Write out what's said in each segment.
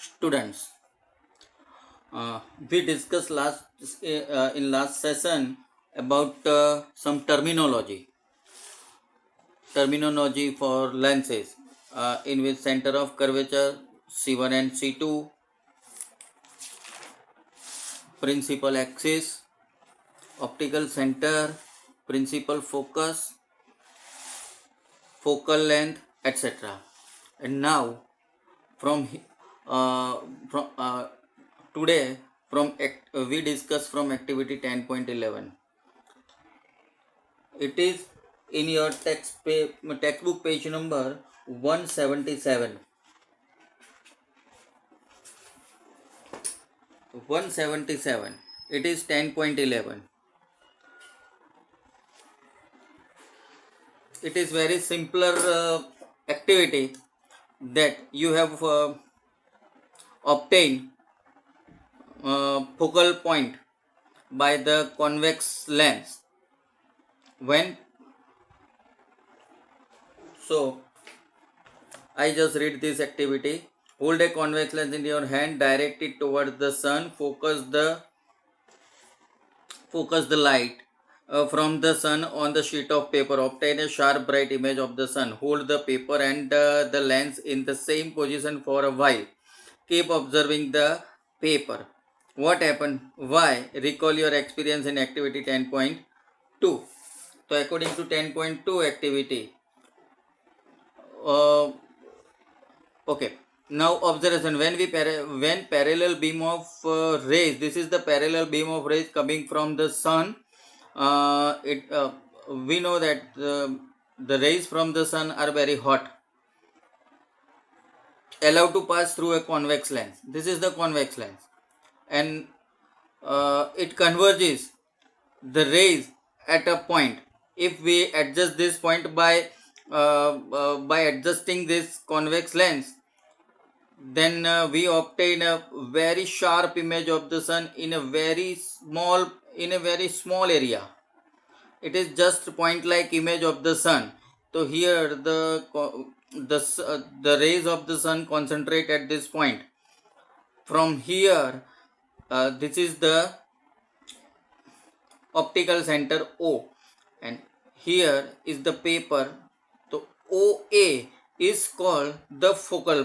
Students, we discussed in last session about some terminology for lenses, in which center of curvature C1 and C2, principal axis, optical center, principal focus, focal length, etc. And now from uh, from today we discuss from activity 10.11. It is in your textbook page number 177. 177. It is 10.11. It is very simpler activity that you have obtained focal point by the convex lens. When so I just read this activity. Hold a convex lens in your hand, direct it towards the sun, focus the light from the sun on the sheet of paper. Obtain a sharp bright image of the sun. Hold the paper and the lens in the same position for a while. Keep observing the paper. What happened? Why? Recall your experience in activity 10.2. So according to 10.2 activity, okay, now observation. When parallel beam of rays, this is the parallel beam of rays coming from the sun. We know that the rays from the sun are very hot, allowed to pass through a convex lens. This is the convex lens, and it converges the rays at a point. If we adjust this point by adjusting this convex lens, then we obtain a very sharp image of the sun in a very small area. It is just point like image of the sun. So here the rays of the sun concentrate at this point. From here, this is the optical center O, and here is the paper. So OA is called the focal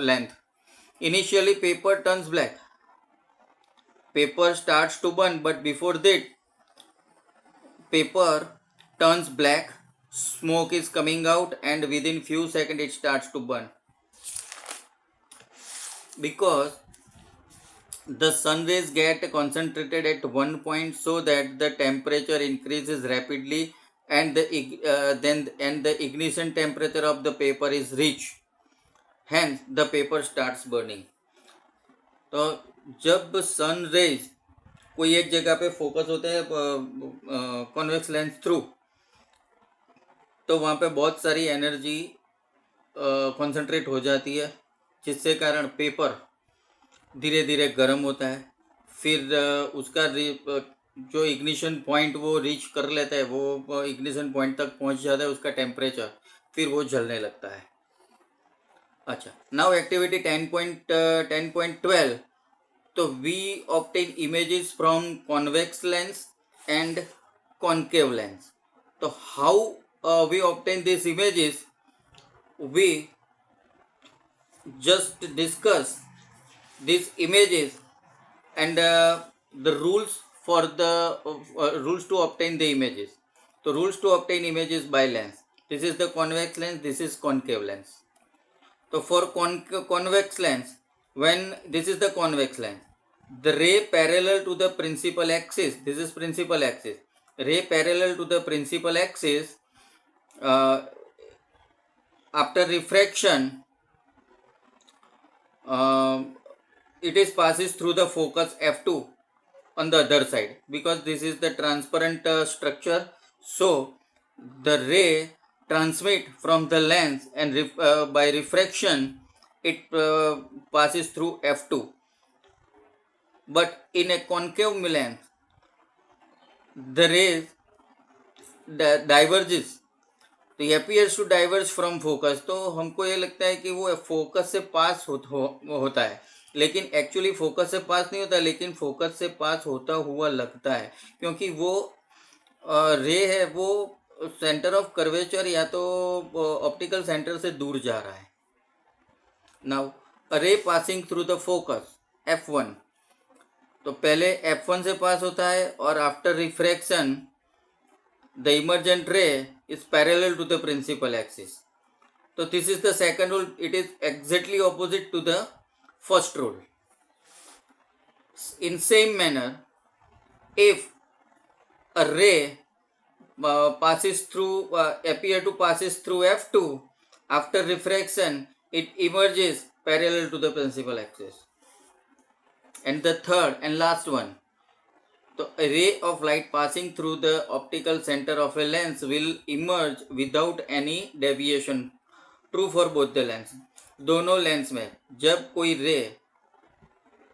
length. Initially paper turns black, paper starts to burn, but before that paper turns black, smoke is coming out, and within few seconds it starts to burn, because the sun rays get concentrated at one point, so that the temperature increases rapidly, and the ignition temperature of the paper is reached. Hence the paper starts burning. तो जब sun rays कोई एक जगह पे focus होते हैं convex lens through, तो वहाँ पे बहुत सारी एनर्जी कॉन्सेंट्रेट हो जाती है, जिससे कारण पेपर धीरे धीरे गर्म होता है. फिर उसका जो इग्निशन पॉइंट वो रीच कर लेता है, वो इग्निशन पॉइंट तक पहुंच जाता है उसका टेम्परेचर, फिर वो जलने लगता है. अच्छा, नाउ एक्टिविटी 10.12. तो we obtain images from convex lens and concave lens. So how we obtain these images? We just discuss these images and the rules for the rules to obtain the images. So rules to obtain images by lens. This is the convex lens, this is concave lens. So for convex lens, when this is the convex lens, the ray parallel to the principal axis, this is principal axis, ray parallel to the principal axis, after refraction, it is passes through the focus F2 on the other side, because this is the transparent structure. So the ray transmit from the lens, and by refraction it passes through F2. But in a concave lens, the rays diverges तो ये appears to diverge from focus, तो हमको ये लगता है कि वो focus से पास होता है, लेकिन एक्चुअली फोकस से पास नहीं होता, लेकिन फोकस से पास होता हुआ लगता है, क्योंकि वो रे है वो सेंटर ऑफ कर्वेचर या तो ऑप्टिकल सेंटर से दूर जा रहा है. नाउ अ रे passing through the focus F1, तो पहले F1 से पास होता है और after refraction the emergent ray is parallel to the principal axis. So this is the second rule. It is exactly opposite to the first rule. In same manner, if a ray appear to passes through F2, after refraction it emerges parallel to the principal axis. And the third and last one, so a ray of light passing through the optical center of a lens will emerge without any deviation. True for both the lens. दोनों lens में जब कोई ray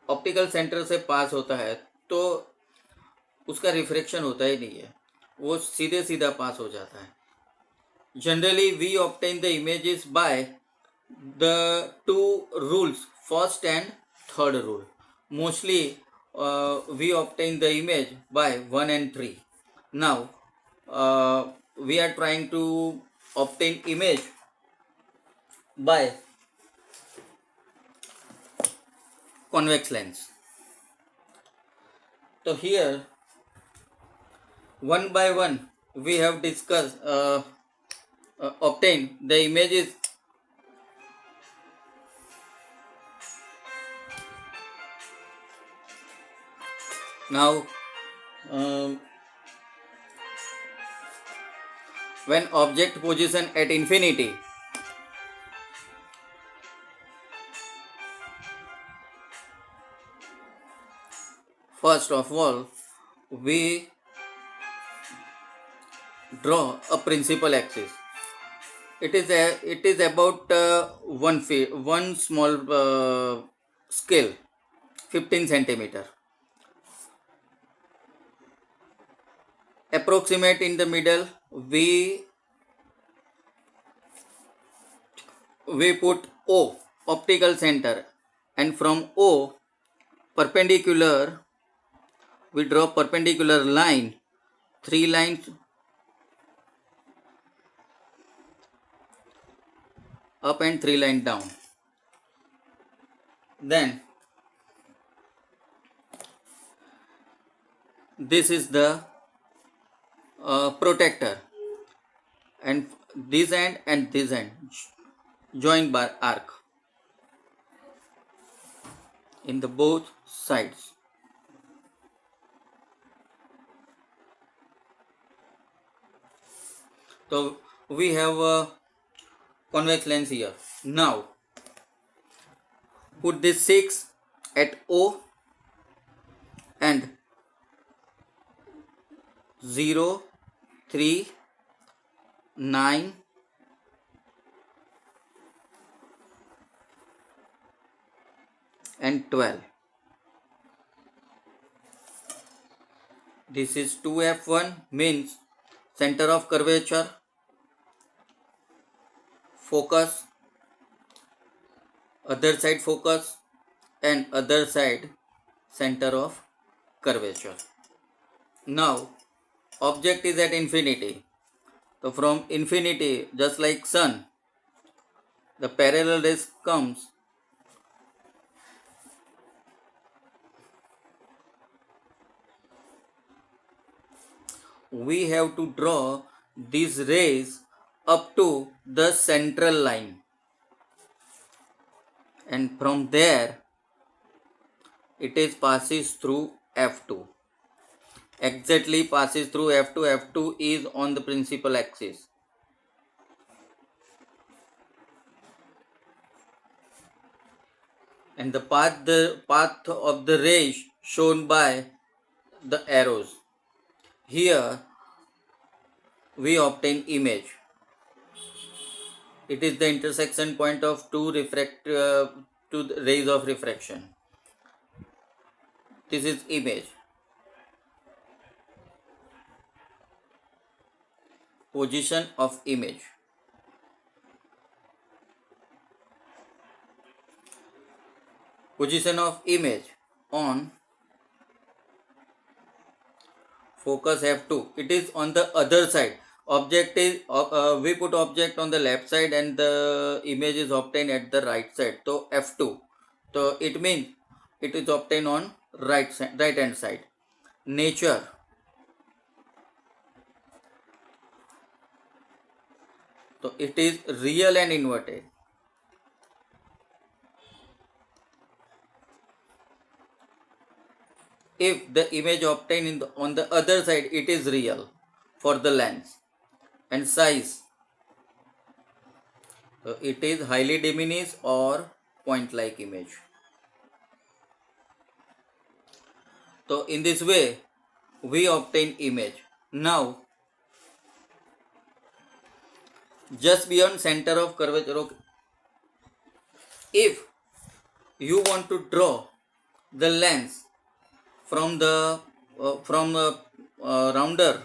optical centre से पास होता है तो उसका refraction होता ही नहीं है, वो सीधे सीधा पास हो जाता है. Generally we obtain the images by the two rules, first and third rule. Mostly we obtain the image by 1 and 3. Now we are trying to obtain image by convex lens. So here one by one we have discussed obtain the images now. When object position at infinity, first of all we draw a principal axis. It is about one small scale 15 centimeter. Approximate in the middle, we put O, optical center, and from O perpendicular we draw perpendicular line, 3 lines up and 3 lines down. Then this is the protector, and this end and this end joined by arc in the both sides. So we have a convex lens here. Now put this 6 at O and 0, 3, 9, and 12. This is 2F1, means center of curvature, focus, other side focus, and other side center of curvature. Now object is at infinity, so from infinity, just like sun, the parallel rays comes we have to draw these rays up to the central line, and from there it is passes through F2, exactly passes through F2. F2 is on the principal axis. And the path of the rays shown by the arrows. Here we obtain image. It is the intersection point of two rays of refraction. This is image. Position of image. position of image on focus F2, it is on the other side. Object is we put object on the left side and the image is obtained at the right side, so F2, so it means it is obtained on right hand side. Nature, so it is real and inverted. If the image obtained on the other side, it is real for the lens. And size, so it is highly diminished or point like image. So in this way we obtain image. Now just beyond center of curvature, if you want to draw the lens from the rounder,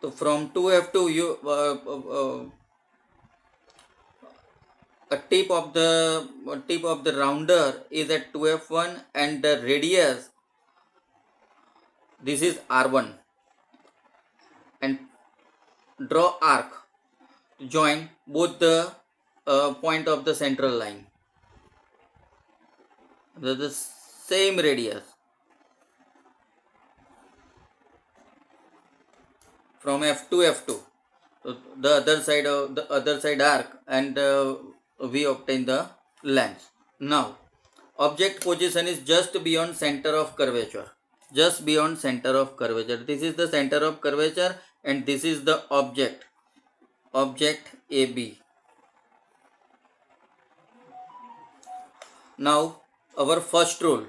so from 2F2 you a tip of the rounder is at 2F1 and the radius, this is R1, and draw arc to join both the point of the central line. The same radius from F to F2, so the other side arc, and we obtain the length. Now object position is just beyond center of curvature, just beyond center of curvature. This is the center of curvature and this is the object AB. Now our first rule,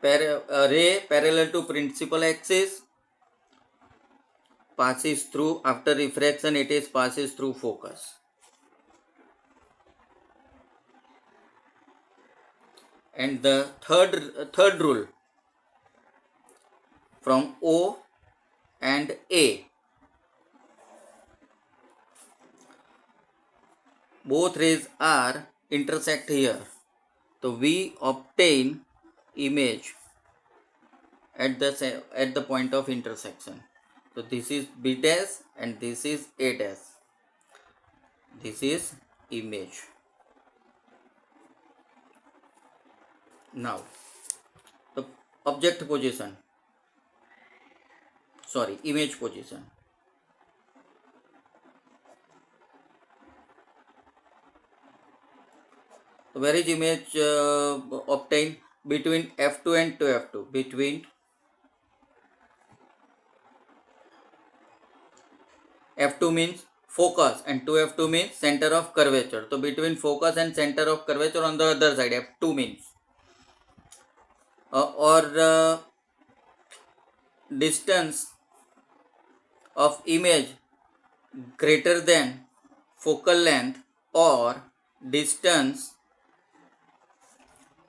ray parallel to principal axis passes through, after refraction it is passes through focus. And the third rule, from O and A, both rays are intersect here, so we obtain image at the point of intersection. So this is B dash and this is A dash. This is image. Now the object position, sorry, image position. So where is image obtained? Between F2 and 2F2, between F2 means focus and 2F2 means center of curvature. So between focus and center of curvature on the other side, F2 means or distance of image greater than focal length or distance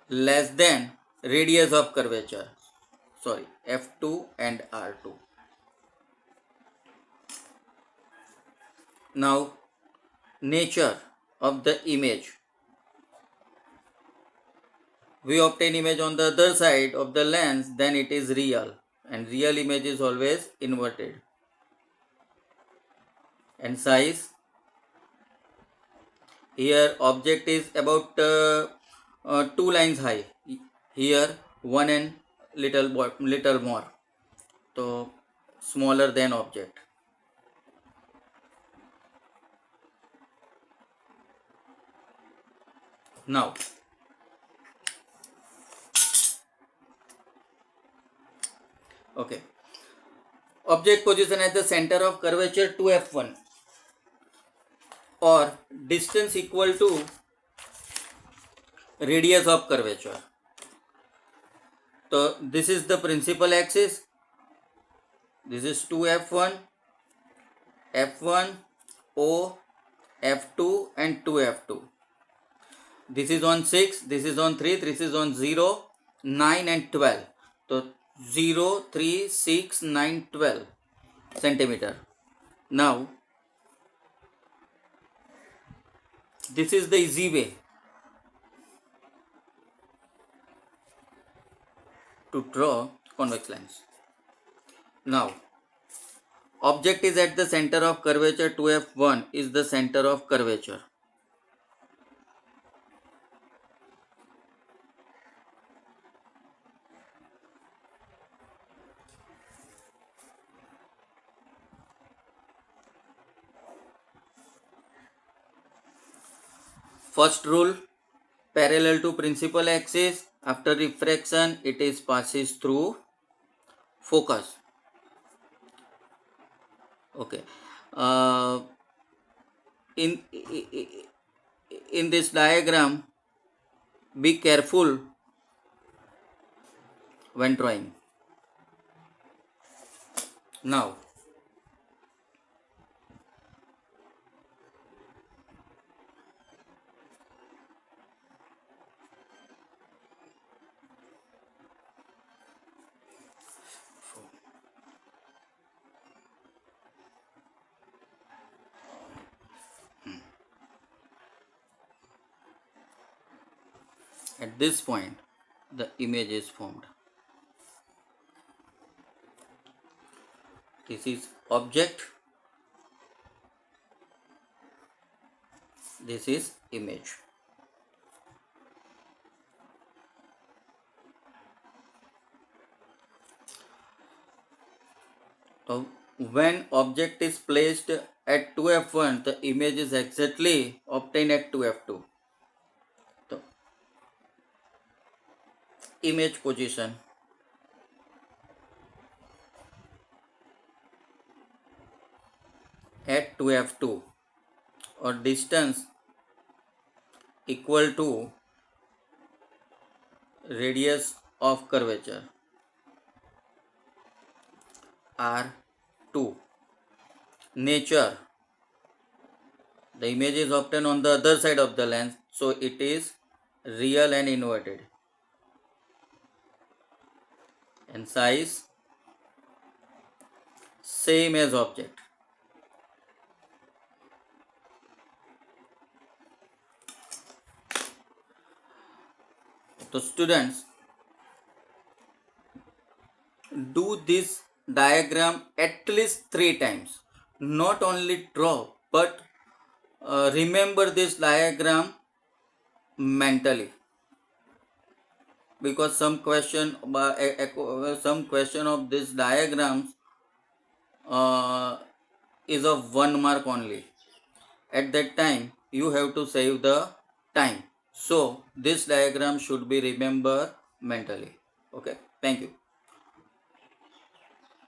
less than radius of curvature, sorry, F2 and R2. Now nature of the image, we obtain image on the other side of the lens, then it is real, and real image is always inverted. And size, here object is about 2 lines high, here 1 and little more, so smaller than object. Now okay, object position at the center of curvature 2F1 or distance equal to radius of curvature. So this is the principal axis, This is 2f1, f1, o, f2 and 2f2. This is on 6, this is on 3, this is on 0, 9 and 12. So 0, 3, 6, 9, 12 centimeter. Now this is the easy way to draw convex lens. Now object is at the center of curvature. 2f1 is the center of curvature. First rule, parallel to principal axis. After refraction, it is passes through focus. Okay. In this diagram, be careful when drawing. Now at this point, the image is formed. This is object. This is image. So when object is placed at 2f1, the image is exactly obtained at 2f2. So image position. At 2f2 or distance equal to radius of curvature R2. Nature, the image is obtained on the other side of the lens, so it is real and inverted. And size, same as object. So students, do this diagram at least 3 times. Not only draw, but remember this diagram mentally, because some question of this diagrams is of 1 mark only. At that time you have to save the time, so this diagram should be remembered mentally. Okay, thank you.